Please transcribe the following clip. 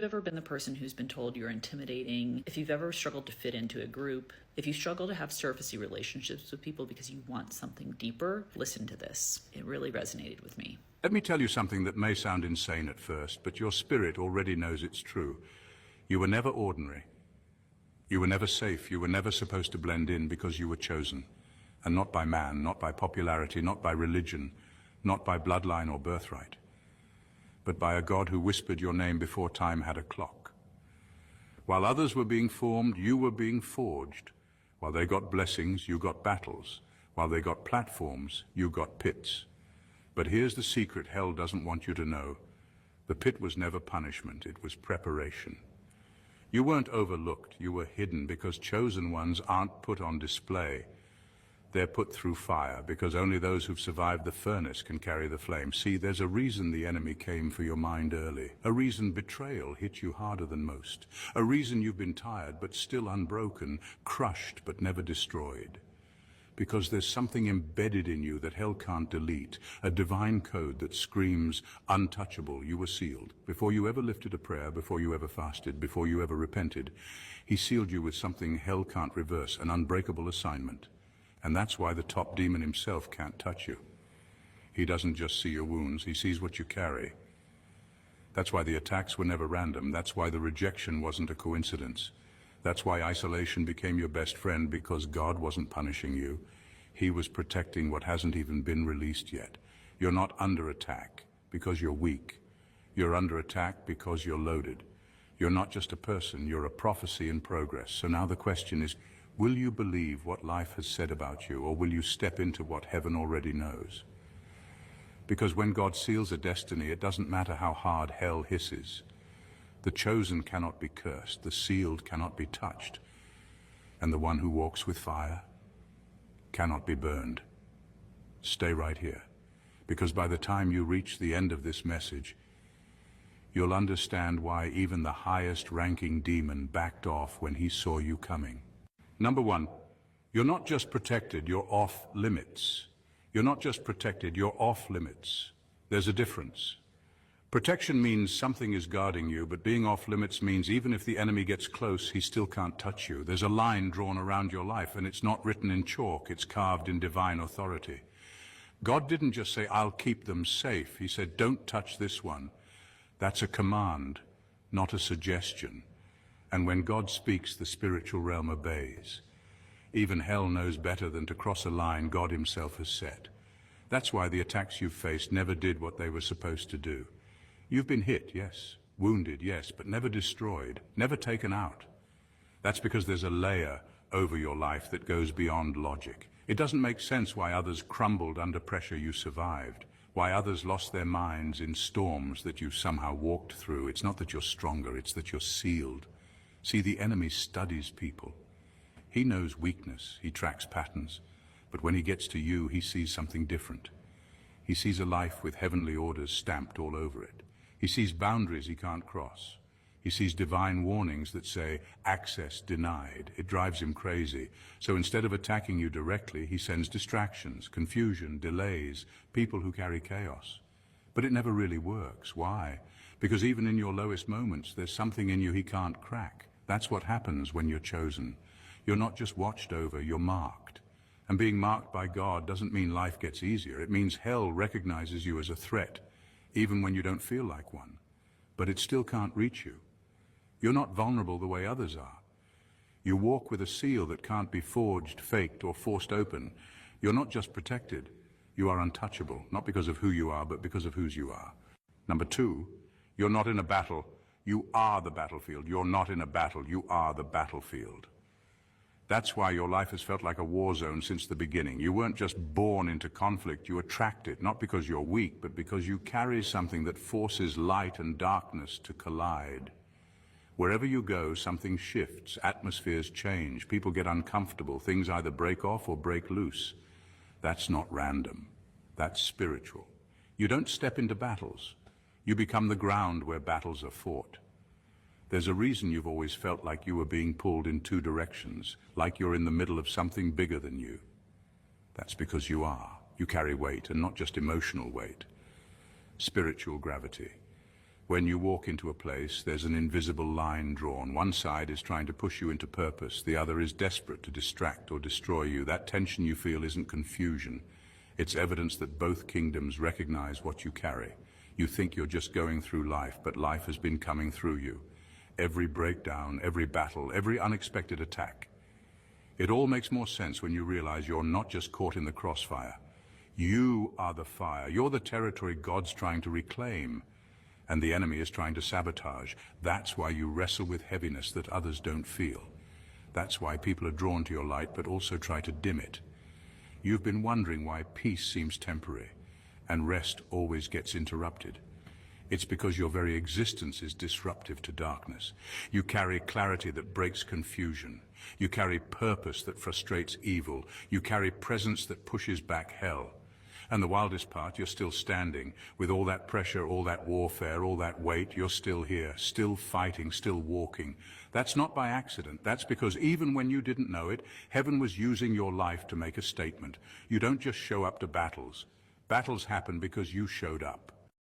Ever been the person who's been told you're intimidating? If you've ever struggled to fit into a group, if you struggle to have surfacey relationships with people because you want something deeper, listen to this. It really resonated with me. Let me tell you something that may sound insane at first, but your spirit already knows it's true. You were never ordinary. You were never safe. You were never supposed to blend in because you were chosen. And not by man, not by popularity, not by religion, not by bloodline or birthright, but by a God who whispered your name before time had a clock. While others were being formed, you were being forged. While they got blessings, you got battles. While they got platforms, you got pits. But here's the secret hell doesn't want you to know. The pit was never punishment, it was preparation. You weren't overlooked, you were hidden, because chosen ones aren't put on display. They're put through fire, because only those who've survived the furnace can carry the flame. See, there's a reason the enemy came for your mind early. A reason betrayal hit you harder than most. A reason you've been tired but still unbroken, crushed but never destroyed. Because there's something embedded in you that hell can't delete, a divine code that screams, untouchable, you were sealed. Before you ever lifted a prayer, before you ever fasted, before you ever repented, he sealed you with something hell can't reverse, an unbreakable assignment. And that's why the top demon himself can't touch you. He doesn't just see your wounds, he sees what you carry. That's why the attacks were never random. That's why the rejection wasn't a coincidence. That's why isolation became your best friend, because God wasn't punishing you. He was protecting what hasn't even been released yet. You're not under attack because you're weak. You're under attack because you're loaded. You're not just a person, you're a prophecy in progress. So now the question is, will you believe what life has said about you, or will you step into what heaven already knows? Because when God seals a destiny, it doesn't matter how hard hell hisses. The chosen cannot be cursed, the sealed cannot be touched, and the one who walks with fire cannot be burned. Stay right here, because by the time you reach the end of this message, you'll understand why even the highest ranking demon backed off when he saw you coming. Number one, you're not just protected, you're off limits. You're not just protected, you're off limits. There's a difference. Protection means something is guarding you, but being off limits means even if the enemy gets close, he still can't touch you. There's a line drawn around your life, and it's not written in chalk, it's carved in divine authority. God didn't just say, I'll keep them safe. He said, don't touch this one. That's a command, not a suggestion. And when God speaks, the spiritual realm obeys. Even hell knows better than to cross a line God himself has set. That's why the attacks you've faced never did what they were supposed to do. You've been hit, yes, wounded, yes, but never destroyed, never taken out. That's because there's a layer over your life that goes beyond logic. It doesn't make sense why others crumbled under pressure you survived, why others lost their minds in storms that you somehow walked through. It's not that you're stronger, it's that you're sealed. See, the enemy studies people. He knows weakness, he tracks patterns, but when he gets to you, he sees something different. He sees a life with heavenly orders stamped all over it. He sees boundaries he can't cross. He sees divine warnings that say, access denied. It drives him crazy. So instead of attacking you directly, he sends distractions, confusion, delays, people who carry chaos. But it never really works. Why? Because even in your lowest moments, there's something in you he can't crack. That's what happens when you're chosen. You're not just watched over, you're marked. And being marked by God doesn't mean life gets easier. It means hell recognizes you as a threat, even when you don't feel like one. But it still can't reach you. You're not vulnerable the way others are. You walk with a seal that can't be forged, faked, or forced open. You're not just protected. You are untouchable, not because of who you are, but because of whose you are. Number two, you're not in a battle. You are the battlefield. You're not in a battle. You are the battlefield. That's why your life has felt like a war zone since the beginning. You weren't just born into conflict. You attract it, not because you're weak, but because you carry something that forces light and darkness to collide. Wherever you go, something shifts. Atmospheres change. People get uncomfortable. Things either break off or break loose. That's not random. That's spiritual. You don't step into battles. You become the ground where battles are fought. There's a reason you've always felt like you were being pulled in two directions, like you're in the middle of something bigger than you. That's because you are. You carry weight, and not just emotional weight. Spiritual gravity. When you walk into a place, there's an invisible line drawn. One side is trying to push you into purpose. The other is desperate to distract or destroy you. That tension you feel isn't confusion. It's evidence that both kingdoms recognize what you carry. You think you're just going through life, but life has been coming through you. Every breakdown, every battle, every unexpected attack. It all makes more sense when you realize you're not just caught in the crossfire. You are the fire. You're the territory God's trying to reclaim, and the enemy is trying to sabotage. That's why you wrestle with heaviness that others don't feel. That's why people are drawn to your light, but also try to dim it. You've been wondering why peace seems temporary, and rest always gets interrupted. It's because your very existence is disruptive to darkness. You carry clarity that breaks confusion. You carry purpose that frustrates evil. You carry presence that pushes back hell. And the wildest part, you're still standing. With all that pressure, all that warfare, all that weight, you're still here, still fighting, still walking. That's not by accident. That's because even when you didn't know it, heaven was using your life to make a statement. You don't just show up to battles. Battles happen because you showed up.